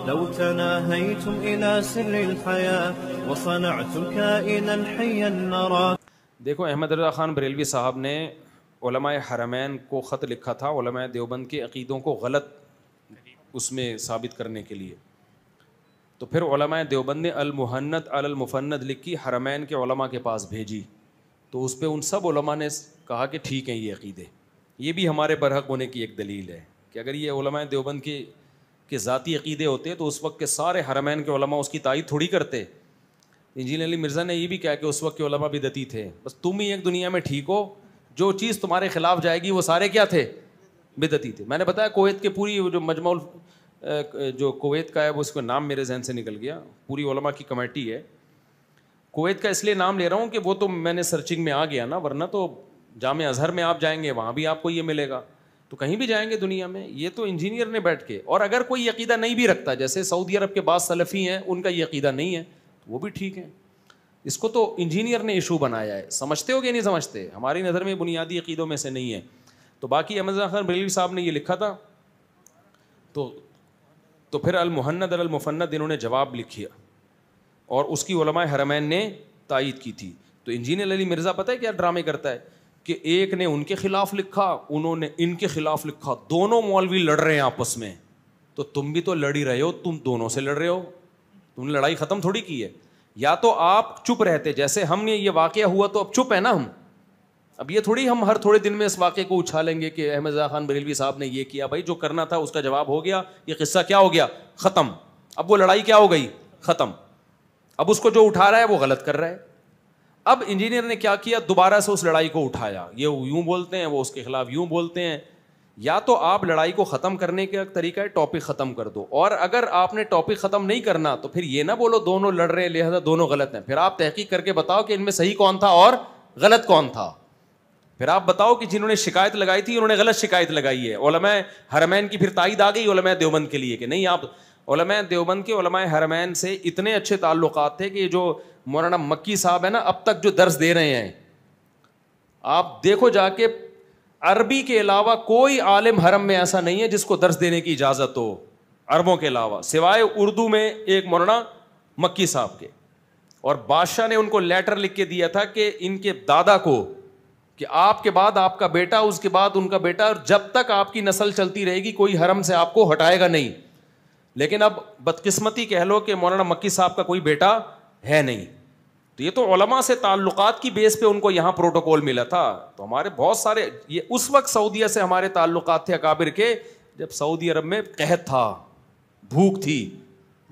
لو تناهيتم إلى سر الحياة وصنعتم كائنا حيا نرى. دیکھو احمد رضا خان بریلوی صاحب نے علماء حرمین کو خط لکھا تھا علماء دیوبند کے عقیدوں کو غلط اس میں ثابت کرنے کے لیے. تو پھر علماء دیوبند نے المحند علی المفند لکھی حرمین کے علماء کے پاس بھیجی. تو اس پہ ان سب علماء نے کہا کہ ٹھیک ہیں یہ عقیدے. یہ بھی ہمارے برحق ہونے کی ایک دلیل ہے کہ اگر یہ علماء دیوبند کے ذاتی عقیدے ہوتے تو اس وقت کے سارے حرمین کے علماء اس کی تائید تھوڑی کرتے. انجینئر علی مرزا نے یہ بھی کہا کہ اس وقت کے علماء بدعتی تھے, بس تم ہی ایک دنیا میں ٹھیک ہو, جو چیز تمہارے خلاف جائے گی وہ سارے کیا تھے, بدعتی تھے. میں نے بتایا کویت کے پوری جو مجمع جو کویت کا ہے وہ اس کا نام میرے ذہن سے نکل گیا, پوری علماء کی کمیٹی ہے کویت کا, اس لیے نام لے رہا ہوں کہ وہ تو میں نے سرچنگ میں آ گیا نا, ورنہ تو جامع ازہر میں آپ جائیں گے وہاں بھی آپ کو یہ ملے گا, تو کہیں بھی جائیں گے دنیا میں. یہ تو انجینئر نے بیٹھ کے, اور اگر کوئی عقیدہ نہیں بھی رکھتا, جیسے سعودی عرب کے بعض سلفی ہیں ان کا یہ عقیدہ نہیں ہے, وہ بھی ٹھیک ہے. اس کو تو انجینئر نے ایشو بنایا ہے, سمجھتے ہو کہ نہیں سمجھتے, ہماری نظر میں بنیادی عقیدوں میں سے نہیں ہے. تو باقی احمد رضا خان بریلوی صاحب نے یہ لکھا تھا, تو پھر المحند علی المفند انہوں نے جواب لکھیا اور اس کی علماء حرمین نے تائید کی تھی. تو انجینئر علی مرزا پتہ ہے کیا ڈرامے کرتا ہے کہ ایک نے ان کے خلاف لکھا, انہوں نے ان کے خلاف لکھا, دونوں مولوی لڑ رہے ہیں آپس میں, تو تم بھی تو لڑ ہی رہے ہو, تم دونوں سے لڑ رہے ہو, تم نے لڑائی ختم تھوڑی کی ہے. یا تو آپ چپ رہتے, جیسے ہم نے یہ واقعہ ہوا تو اب چپ ہے نا ہم, اب یہ تھوڑی ہم ہر تھوڑے دن میں اس واقعے کو اچھالیں گے کہ احمد رضا خان بریلوی صاحب نے یہ کیا. بھائی جو کرنا تھا اس کا جواب ہو گیا, یہ قصہ کیا ہو گیا, ختم. اب وہ لڑائی کیا ہو گئی, ختم. اب اس کو جو اٹھا رہا ہے وہ غلط کر رہا ہے. اب انجینئر نے کیا کیا, دوبارہ سے اس لڑائی کو اٹھایا, یہ یوں بولتے ہیں وہ اس کے خلاف یوں بولتے ہیں. یا تو آپ لڑائی کو ختم کرنے کا طریقہ ہے ٹاپک ختم کر دو, اور اگر آپ نے ٹاپک ختم نہیں کرنا تو پھر یہ نہ بولو دونوں لڑ رہے ہیں لہذا دونوں غلط ہیں. پھر آپ تحقیق کر کے بتاؤ کہ ان میں صحیح کون تھا اور غلط کون تھا. پھر آپ بتاؤ کہ جنہوں نے شکایت لگائی تھی انہوں نے غلط شکایت لگائی ہے. علماء حرمین کی پھر تائید آ گئی علماء دیوبند کے لیے کہ نہیں, آپ علماء دیوبند کے علماء حرمین سے اتنے اچھے تعلقات تھے کہ جو مولانا مکی صاحب ہے نا اب تک جو درس دے رہے ہیں, آپ دیکھو جا کے, عربی کے علاوہ کوئی عالم حرم میں ایسا نہیں ہے جس کو درس دینے کی اجازت ہو عربوں کے علاوہ, سوائے اردو میں ایک مولانا مکی صاحب کے. اور بادشاہ نے ان کو لیٹر لکھ کے دیا تھا کہ ان کے دادا کو, کہ آپ کے بعد آپ کا بیٹا, اس کے بعد ان کا بیٹا, اور جب تک آپ کی نسل چلتی رہے گی کوئی حرم سے آپ کو ہٹائے گا نہیں. لیکن اب بدقسمتی کہہ لو کہ مولانا مکی صاحب کا کوئی بیٹا ہے نہیں. تو یہ تو علماء سے تعلقات کی بیس پہ ان کو یہاں پروٹوکول ملا تھا. تو ہمارے بہت سارے, یہ اس وقت سعودیہ سے ہمارے تعلقات تھے اکابر کے جب سعودی عرب میں قحط تھا, بھوک تھی.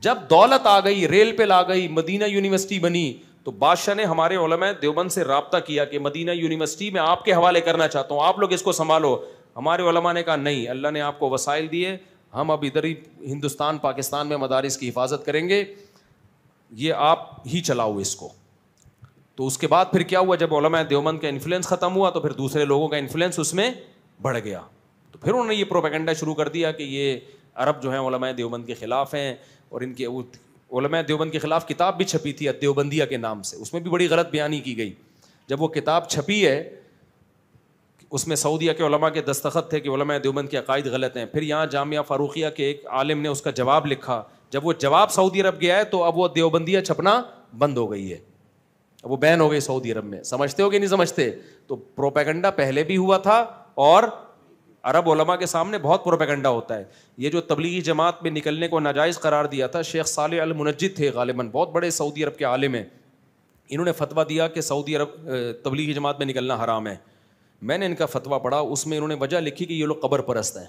جب دولت آ گئی, ریل پہ لا گئی, مدینہ یونیورسٹی بنی, تو بادشاہ نے ہمارے علماء دیوبند سے رابطہ کیا کہ مدینہ یونیورسٹی میں آپ کے حوالے کرنا چاہتا ہوں, آپ لوگ اس کو سنبھالو. ہمارے علماء نے کہا نہیں, اللہ نے آپ کو وسائل دیے, ہم اب ادھر ہی ہندوستان پاکستان میں مدارس کی حفاظت کریں گے, یہ آپ ہی چلاؤ اس کو. تو اس کے بعد پھر کیا ہوا, جب علماء دیوبند کا انفلوئنس ختم ہوا تو پھر دوسرے لوگوں کا انفلوئنس اس میں بڑھ گیا. تو پھر انہوں نے یہ پروپیگنڈا شروع کر دیا کہ یہ عرب جو ہیں علماء دیوبند کے خلاف ہیں, اور ان کے علماء دیوبند کے خلاف کتاب بھی چھپی تھی دیوبندیہ کے نام سے, اس میں بھی بڑی غلط بیانی کی گئی. جب وہ کتاب چھپی ہے اس میں سعودیہ کے علماء کے دستخط تھے کہ علماء دیوبند کے عقائد غلط ہیں. پھر یہاں جامعہ فاروقیہ کے ایک عالم نے اس کا جواب لکھا, جب وہ جواب سعودی عرب گیا ہے تو اب وہ دیوبندیہ چھپنا بند ہو گئی ہے, اب وہ بین ہو گئی سعودی عرب میں. سمجھتے ہو کہ نہیں سمجھتے؟ تو پروپیگنڈا پہلے بھی ہوا تھا, اور عرب علماء کے سامنے بہت پروپیگنڈا ہوتا ہے. یہ جو تبلیغی جماعت میں نکلنے کو ناجائز قرار دیا تھا, شیخ صالح المنجد تھے غالباً, بہت بڑے سعودی عرب کے عالم ہیں, انہوں نے فتویٰ دیا کہ سعودی عرب تبلیغی جماعت میں نکلنا حرام ہے. میں نے ان کا فتویٰ پڑھا, اس میں انہوں نے وجہ لکھی کہ یہ لوگ قبر پرست ہیں.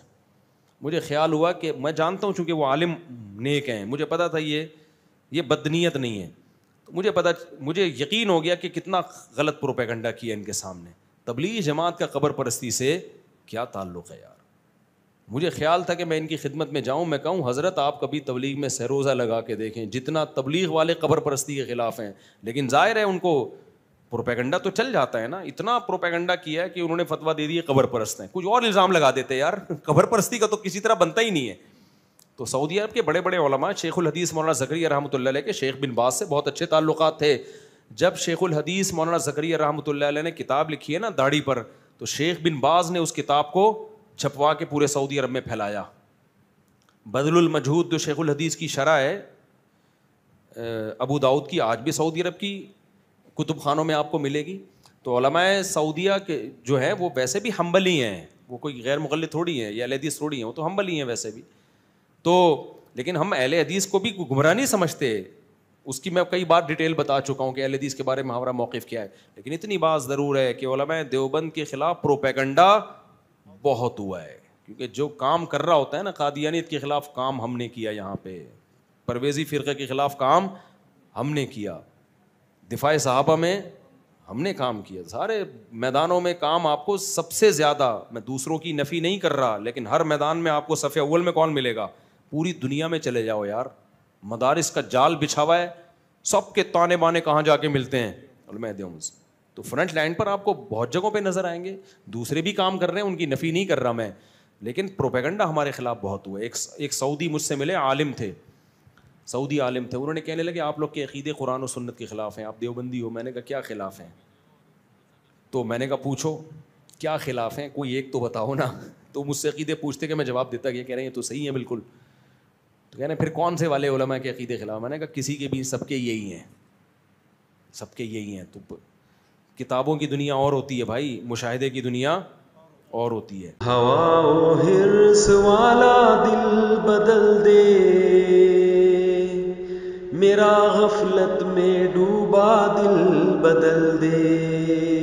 مجھے خیال ہوا کہ میں جانتا ہوں چونکہ وہ عالم نیک ہیں, مجھے پتا تھا یہ بدنیت نہیں ہے, مجھے یقین ہو گیا کہ کتنا غلط پروپیگنڈا کیا ان کے سامنے. تبلیغی جماعت کا قبر پرستی سے کیا تعلق ہے یار؟ مجھے خیال تھا کہ میں ان کی خدمت میں جاؤں, میں کہوں حضرت آپ کبھی تبلیغ میں سہروزہ لگا کے دیکھیں, جتنا تبلیغ والے قبر پرستی کے خلاف ہیں. لیکن ظاہر ہے ان کو پروپیگنڈا تو چل جاتا ہے نا, اتنا پروپیگنڈا کیا ہے کہ انہوں نے فتویٰ دے دی قبر پرست ہیں. کچھ اور الزام لگا دیتے یار, قبر پرستی کا تو کسی طرح بنتا ہی نہیں ہے. تو سعودی عرب کے بڑے بڑے علماء, شیخ الحدیث مولانا زکریا رحمۃ اللہ علیہ کے شیخ بن باز سے بہت اچھے تعلقات تھے. جب شیخ الحدیث مولانا زکریا رحمۃ اللہ علیہ نے کتاب لکھی ہے نا داڑھی پر, تو شیخ بن باز نے اس کتاب کو چھپوا کے پورے سعودی عرب میں پھیلایا. بذل المجہود جو شیخ الحدیث کی شرح ہے ابو داؤد کی، آج بھی سعودی عرب کی کتب خانوں میں آپ کو ملے گی. تو علماء سعودیہ کے جو ہیں وہ ویسے بھی حنبل ہی ہیں، وہ کوئی غیر مقلد تھوڑی ہیں یا اہل حدیث تھوڑی ہیں، وہ تو حنبل ہی ہیں ویسے بھی. تو لیکن ہم اہل حدیث کو بھی گمراہ نہیں سمجھتے، اس کی میں کئی بار ڈیٹیل بتا چکا ہوں کہ اہل حدیث کے بارے میں ہمارا موقف کیا ہے. لیکن اتنی بات ضرور ہے کہ علماء دیوبند کے خلاف پروپیگنڈا بہت ہوا ہے، کیونکہ جو کام کر رہا ہوتا ہے نا، قادیانیت کے خلاف کام ہم نے کیا، یہاں پہ پرویزی فرقے کے خلاف کام ہم نے کیا، دفاع صحابہ میں ہم نے کام کیا، سارے میدانوں میں کام. آپ کو سب سے زیادہ، میں دوسروں کی نفی نہیں کر رہا، لیکن ہر میدان میں آپ کو صف اول میں کون ملے گا؟ پوری دنیا میں چلے جاؤ یار، مدارس کا جال بچھا ہوا ہے، سب کے تانے بانے کہاں جا کے ملتے ہیں؟ علماء دیوبند. تو فرنٹ لائن پر آپ کو بہت جگہوں پہ نظر آئیں گے، دوسرے بھی کام کر رہے ہیں، ان کی نفی نہیں کر رہا میں، لیکن پروپیگنڈا ہمارے خلاف بہت ہوا ہے. ایک سعودی مجھ سے ملے، عالم تھے، سعودی عالم تھے، انہوں نے کہنے لگے آپ لوگ کے عقیدے قرآن و سنت کے خلاف ہیں، آپ دیوبندی ہو. میں نے کہا کیا خلاف ہیں؟ تو میں نے کہا پوچھو کیا خلاف ہیں، کوئی ایک تو بتاؤ نا. تو مجھ سے عقیدے پوچھتے کہ میں جواب دیتا کہ کہہ رہے ہیں تو صحیح ہے بالکل. تو کہہ رہے ہیں پھر کون سے والے علماء کے عقیدے خلاف؟ میں نے کہا کسی کے بھی، سب کے یہی ہیں، سب کے یہی ہیں. تو کتابوں کی دنیا اور ہوتی ہے بھائی، مشاہدے کی دنیا اور ہوتی ہے. ہوا و حرص والا دل بدل دے، میرا غفلت میں ڈوبا دل بدل دے.